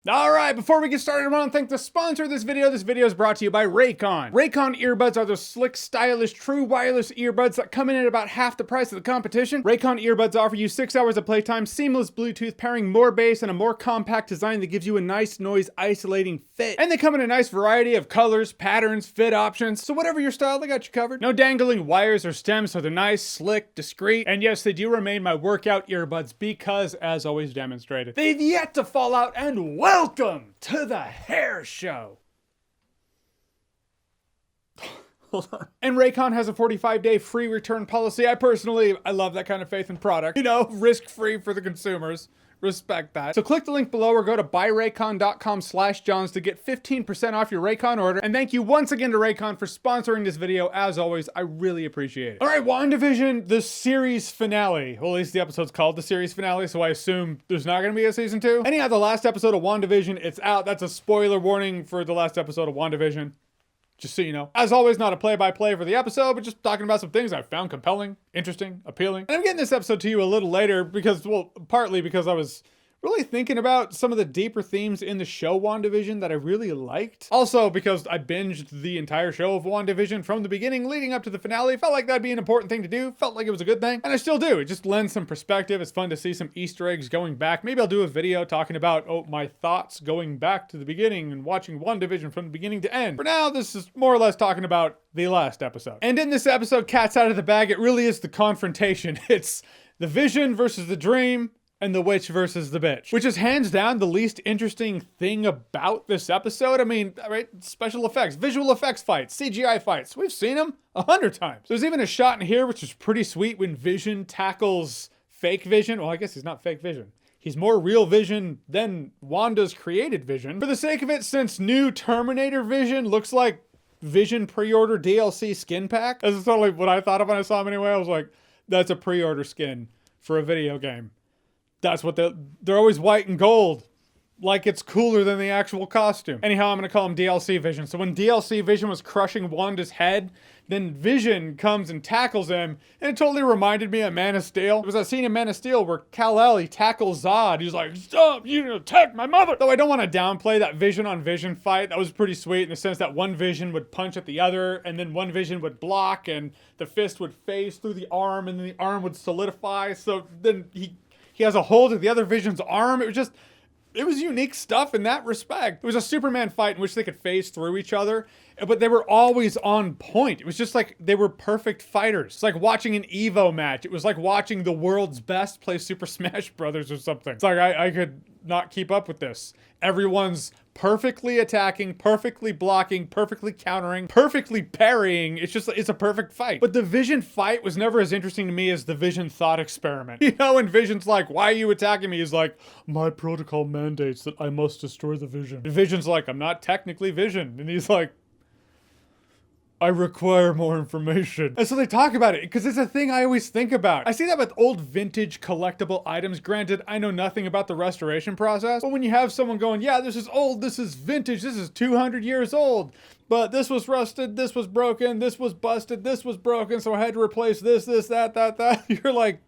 Alright, before we get started, I want to thank the sponsor of this video. This video is brought to you by Raycon. Raycon earbuds are the slick, stylish, true wireless earbuds that come in at about half the price of the competition. Raycon earbuds offer you 6 hours of playtime, seamless Bluetooth pairing, more bass, and a more compact design that gives you a nice noise isolating fit. And they come in a nice variety of colors, patterns, fit options, so whatever your style, they got you covered. No dangling wires or stems, so they're nice, slick, discreet, and yes, they do remain my workout earbuds because, as always demonstrated, they've yet to fall out, and welcome to the hair show. Hold on. And Raycon has a 45-day free return policy. I love that kind of faith in product. You know, risk-free for the consumers. Respect that. So click the link below or go to buyraycon.com/Johns to get 15% off your Raycon order. And thank you once again to Raycon for sponsoring this video. As always, I really appreciate it. All right, WandaVision, the series finale. Well, at least the episode's called the series finale, so I assume there's not gonna be a season 2. Anyhow, the last episode of WandaVision, it's out. That's a spoiler warning for the last episode of WandaVision. Just so you know. As always, not a play-by-play for the episode, but just talking about some things I found compelling, interesting, appealing. And I'm getting this episode to you a little later because, well, partly because I was really thinking about some of the deeper themes in the show WandaVision that I really liked. Also because I binged the entire show of WandaVision from the beginning leading up to the finale. Felt like that'd be an important thing to do. Felt like it was a good thing. And I still do. It just lends some perspective. It's fun to see some Easter eggs going back. Maybe I'll do a video talking about, my thoughts going back to the beginning and watching WandaVision from the beginning to end. For now, this is more or less talking about the last episode. And in this episode, cat's out of the bag. It really is the confrontation. It's the vision versus the dream, and the witch versus the bitch, which is hands down the least interesting thing about this episode. I mean, right, special effects, visual effects fights, CGI fights. We've seen them 100 times. There's even a shot in here which is pretty sweet when Vision tackles fake Vision. Well, I guess he's not fake Vision. He's more real Vision than Wanda's created Vision. For the sake of it, since new Terminator Vision looks like Vision pre-order DLC skin pack. That's totally what I thought of when I saw him anyway. I was like, that's a pre-order skin for a video game. That's what they're always white and gold. Like it's cooler than the actual costume. Anyhow, I'm gonna call him DLC Vision. So when DLC Vision was crushing Wanda's head, then Vision comes and tackles him, and it totally reminded me of Man of Steel. There was that scene in Man of Steel where Kal-El, he tackles Zod. He's like, stop, you attacked my mother. Though I don't want to downplay that Vision on Vision fight. That was pretty sweet in the sense that one Vision would punch at the other, and then one Vision would block, and the fist would phase through the arm, and then the arm would solidify. So then he has a hold of the other Vision's arm. It was unique stuff in that respect. It was a Superman fight in which they could phase through each other, but they were always on point. It was just like they were perfect fighters. It's like watching an Evo match. It was like watching the world's best play Super Smash Brothers or something. It's like I could not keep up with this. Everyone's perfectly attacking, perfectly blocking, perfectly countering, perfectly parrying. It's a perfect fight. But the Vision fight was never as interesting to me as the Vision thought experiment. You know, when Vision's like, why are you attacking me? He's like, my protocol mandates that I must destroy the Vision. And Vision's like, I'm not technically Vision. And he's like, I require more information. And so they talk about it because it's a thing I always think about. I see that with old vintage collectible items. Granted, I know nothing about the restoration process, but when you have someone going, yeah, this is old, this is vintage, this is 200 years old, but this was rusted, this was broken, this was busted, this was broken, so I had to replace this, that. You're like,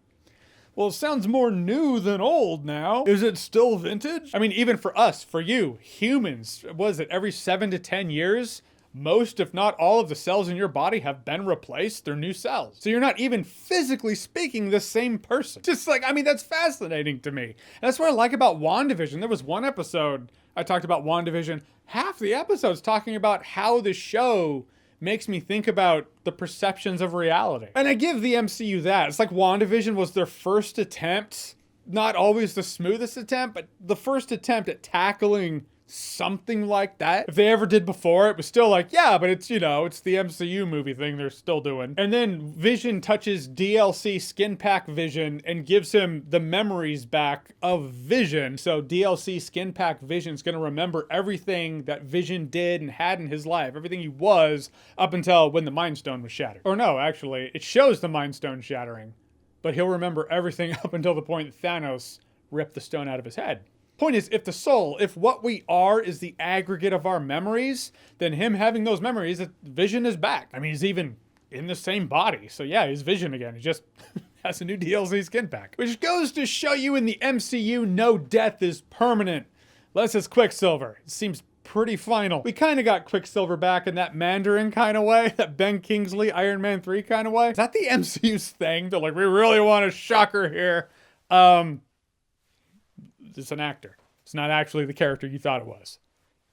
well, it sounds more new than old now. Is it still vintage? I mean, even for us, for you, humans, was it every 7 to 10 years? Most, if not all, of the cells in your body have been replaced. They're new cells. So you're not even physically speaking the same person. Just like, I mean, that's fascinating to me. And that's what I like about WandaVision. There was one episode I talked about WandaVision. Half the episode's talking about how the show makes me think about the perceptions of reality. And I give the MCU that. It's like WandaVision was their first attempt, not always the smoothest attempt, but the first attempt at tackling something like that. If they ever did before, it was still like, yeah, but it's, it's the MCU movie thing they're still doing. And then Vision touches DLC skin pack Vision and gives him the memories back of Vision. So DLC skin pack Vision's gonna remember everything that Vision did and had in his life, everything he was up until when the Mind Stone was shattered. Or no, actually, it shows the Mind Stone shattering, but he'll remember everything up until the point that Thanos ripped the stone out of his head. Point is, if what we are is the aggregate of our memories, then him having those memories, Vision is back. I mean, he's even in the same body. So yeah, he's Vision again. He just has a new DLC skin pack. Which goes to show you in the MCU, no death is permanent. Les is Quicksilver. It seems pretty final. We kind of got Quicksilver back in that Mandarin kind of way, that Ben Kingsley Iron Man 3 kind of way. Is that the MCU's thing? They're like, we really want a shocker here. It's an actor. It's not actually the character you thought it was.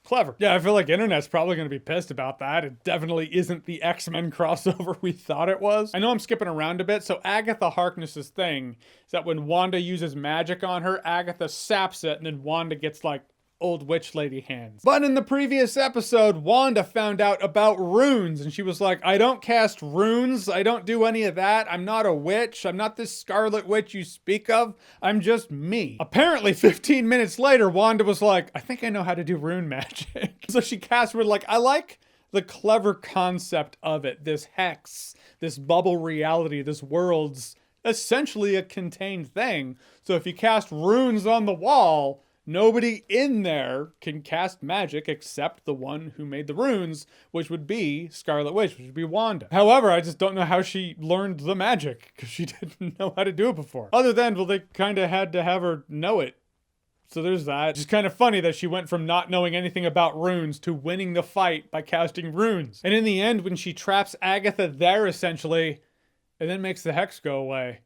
Clever. Yeah, I feel like internet's probably going to be pissed about that. It definitely isn't the X-Men crossover we thought it was. I know I'm skipping around a bit, so Agatha Harkness's thing is that when Wanda uses magic on her, Agatha saps it, and then Wanda gets like old witch lady hands. But in the previous episode, Wanda found out about runes, and she was like, I don't cast runes, I don't do any of that, I'm not a witch, I'm not this Scarlet Witch you speak of, I'm just me. Apparently 15 minutes later, Wanda was like, I think I know how to do rune magic. So she cast her, like, I like the clever concept of it, this hex, this bubble reality, this world's essentially a contained thing. So if you cast runes on the wall, nobody in there can cast magic except the one who made the runes, which would be Scarlet Witch, which would be Wanda. However, I just don't know how she learned the magic, because she didn't know how to do it before. Other than, well, they kind of had to have her know it. So there's that. It's just kind of funny that she went from not knowing anything about runes to winning the fight by casting runes. And in the end, when she traps Agatha there, essentially, and then makes the hex go away,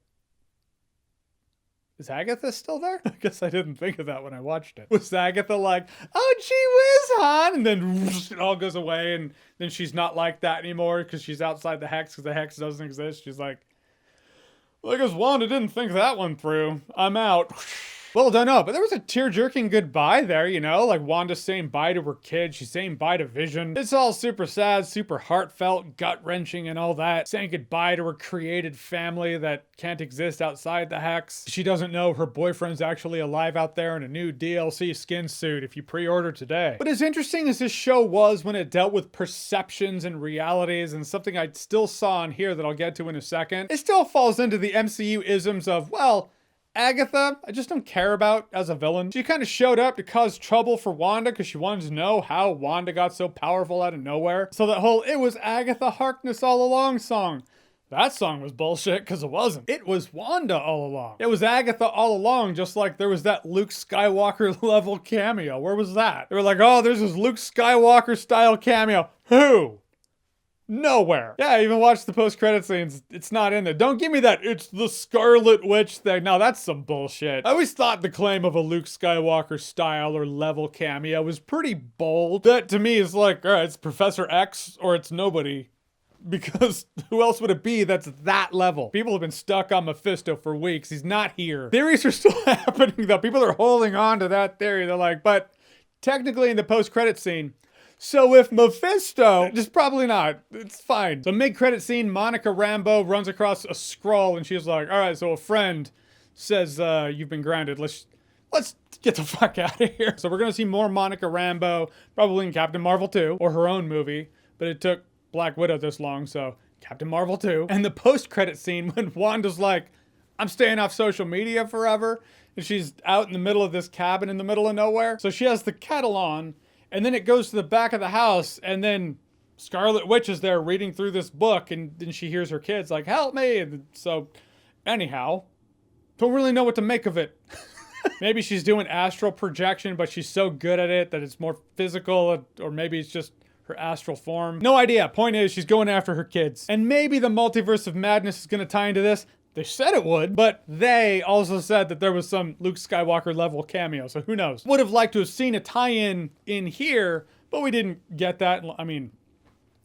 is Agatha still there? I guess I didn't think of that when I watched it. Was Agatha like, oh, gee whiz, hon? And then whoosh, it all goes away, and then she's not like that anymore because she's outside the hex because the hex doesn't exist. She's like, well, I guess Wanda didn't think that one through. I'm out. Well, don't know, but there was a tear-jerking goodbye there, you know? Like Wanda saying bye to her kid, she's saying bye to Vision. It's all super sad, super heartfelt, gut-wrenching and all that. Saying goodbye to her created family that can't exist outside the hex. She doesn't know her boyfriend's actually alive out there in a new DLC skin suit if you pre-order today. But as interesting as this show was when it dealt with perceptions and realities, and something I still saw on here that I'll get to in a second, it still falls into the MCU isms of, well, Agatha, I just don't care about as a villain. She kind of showed up to cause trouble for Wanda because she wanted to know how Wanda got so powerful out of nowhere. So that whole "it was Agatha Harkness all along" song, that song was bullshit because it wasn't. It was Wanda all along. It was Agatha all along, just like there was that Luke Skywalker level cameo. Where was that? They were like, oh, there's this Luke Skywalker style cameo. Who? Nowhere. Yeah, I even watched the post-credit scenes. It's not in there. Don't give me that "it's the Scarlet Witch" thing. Now that's some bullshit. I always thought the claim of a Luke Skywalker style or level cameo was pretty bold. That to me is like, all right, it's Professor X or it's nobody. Because who else would it be that's that level? People have been stuck on Mephisto for weeks. He's not here. Theories are still happening though. People are holding on to that theory. They're like, but technically in the post-credit scene, so if Mephisto, just probably not, it's fine. So mid-credit scene, Monica Rambeau runs across a scroll and she's like, all right, so a friend says, you've been grounded. Let's get the fuck out of here. So we're going to see more Monica Rambeau, probably in Captain Marvel 2 or her own movie, but it took Black Widow this long, so Captain Marvel 2. And the post-credit scene when Wanda's like, I'm staying off social media forever. And she's out in the middle of this cabin in the middle of nowhere. So she has the kettle on. And then it goes to the back of the house, and then Scarlet Witch is there reading through this book, and then she hears her kids like, help me. And so, anyhow, don't really know what to make of it. Maybe she's doing astral projection, but she's so good at it that it's more physical, or maybe it's just her astral form. No idea. Point is, she's going after her kids. And maybe the Multiverse of Madness is going to tie into this. They said it would, but they also said that there was some Luke Skywalker level cameo, so who knows? Would have liked to have seen a tie-in in here, but we didn't get that. I mean,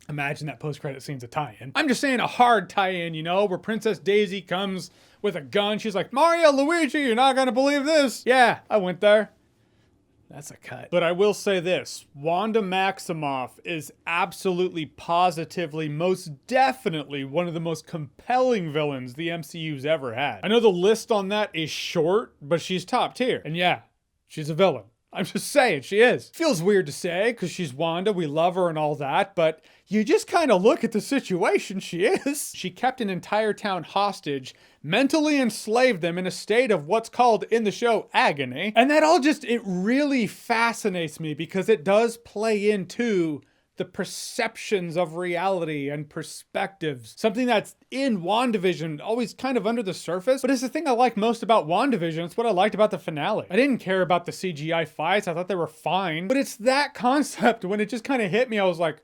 imagine that post-credit scene's a tie-in. I'm just saying a hard tie-in, you know, where Princess Daisy comes with a gun. She's like, Mario, Luigi, you're not gonna believe this. Yeah, I went there. That's a cut. But I will say this, Wanda Maximoff is absolutely, positively, most definitely one of the most compelling villains the MCU's ever had. I know the list on that is short, but she's top tier. And yeah, she's a villain. I'm just saying, she is. Feels weird to say, because she's Wanda, we love her and all that, but you just kind of look at the situation she is. She kept an entire town hostage, mentally enslaved them in a state of what's called in the show agony. And that all just, it really fascinates me because it does play into the perceptions of reality and perspectives. Something that's in WandaVision, always kind of under the surface, but it's the thing I like most about WandaVision. It's what I liked about the finale. I didn't care about the CGI fights. I thought they were fine, but it's that concept when it just kind of hit me. I was like,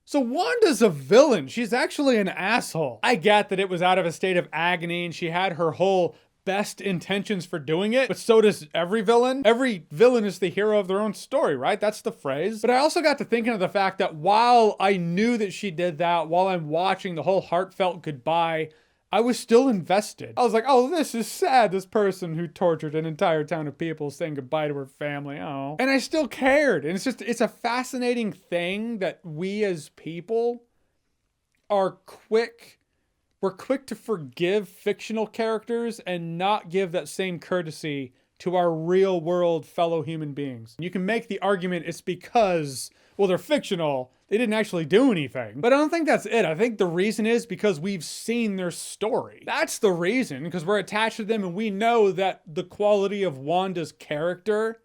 so Wanda's a villain. She's actually an asshole. I get that it was out of a state of agony and she had her whole best intentions for doing it, but so does every villain. Every villain is the hero of their own story, right? That's the phrase. But I also got to thinking of the fact that while I knew that she did that, while I'm watching the whole heartfelt goodbye, I was still invested. I was like, oh, this is sad. This person who tortured an entire town of people saying goodbye to her family. Oh. And I still cared. And it's a fascinating thing that we as people are we're quick to forgive fictional characters and not give that same courtesy to our real world fellow human beings. You can make the argument it's because, well, they're fictional. They didn't actually do anything. But I don't think that's it. I think the reason is because we've seen their story. That's the reason, because we're attached to them and we know that the quality of Wanda's character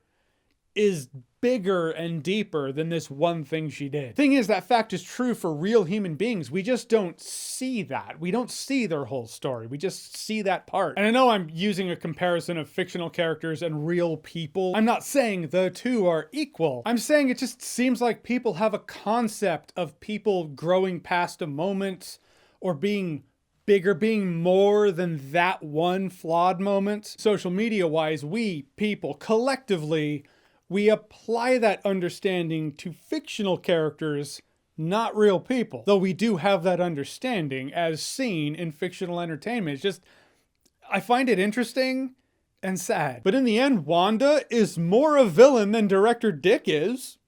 is bigger and deeper than this one thing she did. Thing is, that fact is true for real human beings. We just don't see that. We don't see their whole story. We just see that part. And I know I'm using a comparison of fictional characters and real people. I'm not saying the two are equal. I'm saying it just seems like people have a concept of people growing past a moment or being bigger, being more than that one flawed moment. Social media wise, we people collectively, we apply that understanding to fictional characters, not real people. Though we do have that understanding as seen in fictional entertainment. It's just, I find it interesting and sad. But in the end, Wanda is more a villain than Director Dick is.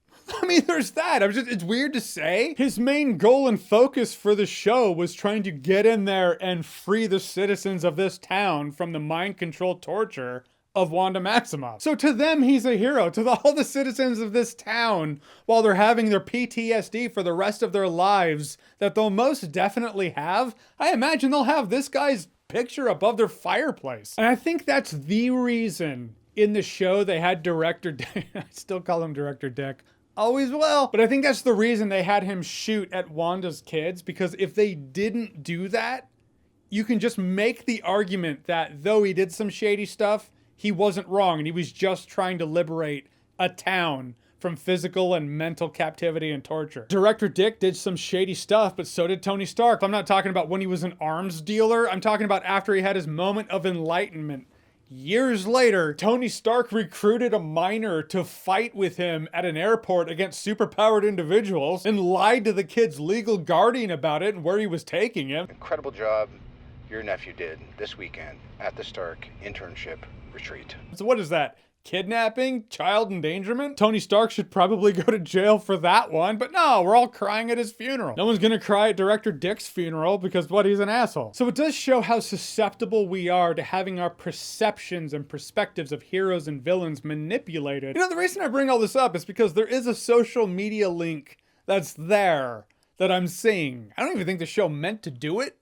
I mean, there's that. It's weird to say. His main goal and focus for the show was trying to get in there and free the citizens of this town from the mind-controlled torture of Wanda Maximoff. So to them, he's a hero. To all the citizens of this town, while they're having their PTSD for the rest of their lives that they'll most definitely have, I imagine they'll have this guy's picture above their fireplace. And I think that's the reason in the show they had Director Dick. I still call him Director Dick. Always will. But I think that's the reason they had him shoot at Wanda's kids, because if they didn't do that, you can just make the argument that though he did some shady stuff, he wasn't wrong, and he was just trying to liberate a town from physical and mental captivity and torture. Director Dick did some shady stuff, but so did Tony Stark. I'm not talking about when he was an arms dealer. I'm talking about after he had his moment of enlightenment. Years later, Tony Stark recruited a minor to fight with him at an airport against superpowered individuals and lied to the kid's legal guardian about it and where he was taking him. Incredible job your nephew did this weekend at the Stark internship retreat. So what is that? Kidnapping? Child endangerment? Tony Stark should probably go to jail for that one, but no, we're all crying at his funeral. No one's gonna cry at Director Dick's funeral because what, he's an asshole. So it does show how susceptible we are to having our perceptions and perspectives of heroes and villains manipulated. You know, the reason I bring all this up is because there is a social media link that's there that I'm seeing. I don't even think the show meant to do it,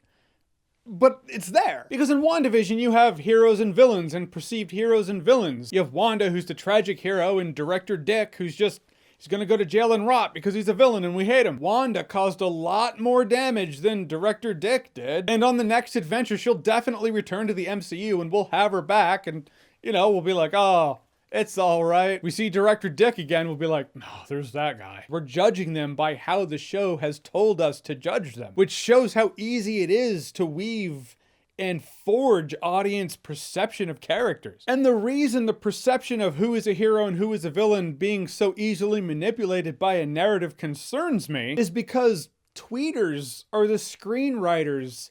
but it's there. Because in WandaVision, you have heroes and villains and perceived heroes and villains. You have Wanda, who's the tragic hero, and Director Dick, who's just, he's gonna go to jail and rot because he's a villain and we hate him. Wanda caused a lot more damage than Director Dick did. And on the next adventure, she'll definitely return to the MCU and we'll have her back and, you know, we'll be like, oh, it's all right. We see Director Dick again, we'll be like, no, there's that guy. We're judging them by how the show has told us to judge them, which shows how easy it is to weave and forge audience perception of characters. And the reason the perception of who is a hero and who is a villain being so easily manipulated by a narrative concerns me is because tweeters are the screenwriters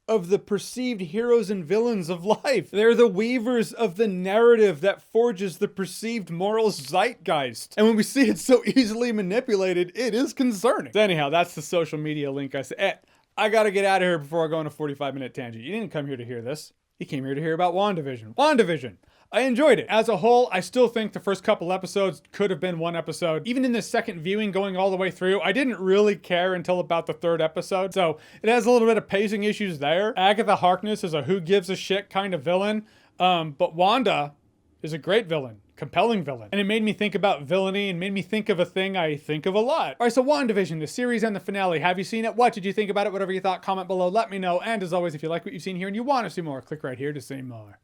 of the perceived heroes and villains of life. They're the weavers of the narrative that forges the perceived moral zeitgeist. And when we see it so easily manipulated, it is concerning. So anyhow, that's the social media link I said. I gotta get out of here before I go on a 45-minute tangent. You didn't come here to hear this. You came here to hear about WandaVision. WandaVision. I enjoyed it. As a whole, I still think the first couple episodes could have been one episode. Even in the second viewing going all the way through, I didn't really care until about the third episode. So it has a little bit of pacing issues there. Agatha Harkness is a who gives a shit kind of villain. But Wanda is a great villain. compelling villain. And it made me think about villainy and made me think of a thing I think of a lot. All right, so WandaVision, the series and the finale. Have you seen it? What did you think about it? Whatever you thought, comment below, let me know. And as always, if you like what you've seen here and you want to see more, click right here to see more.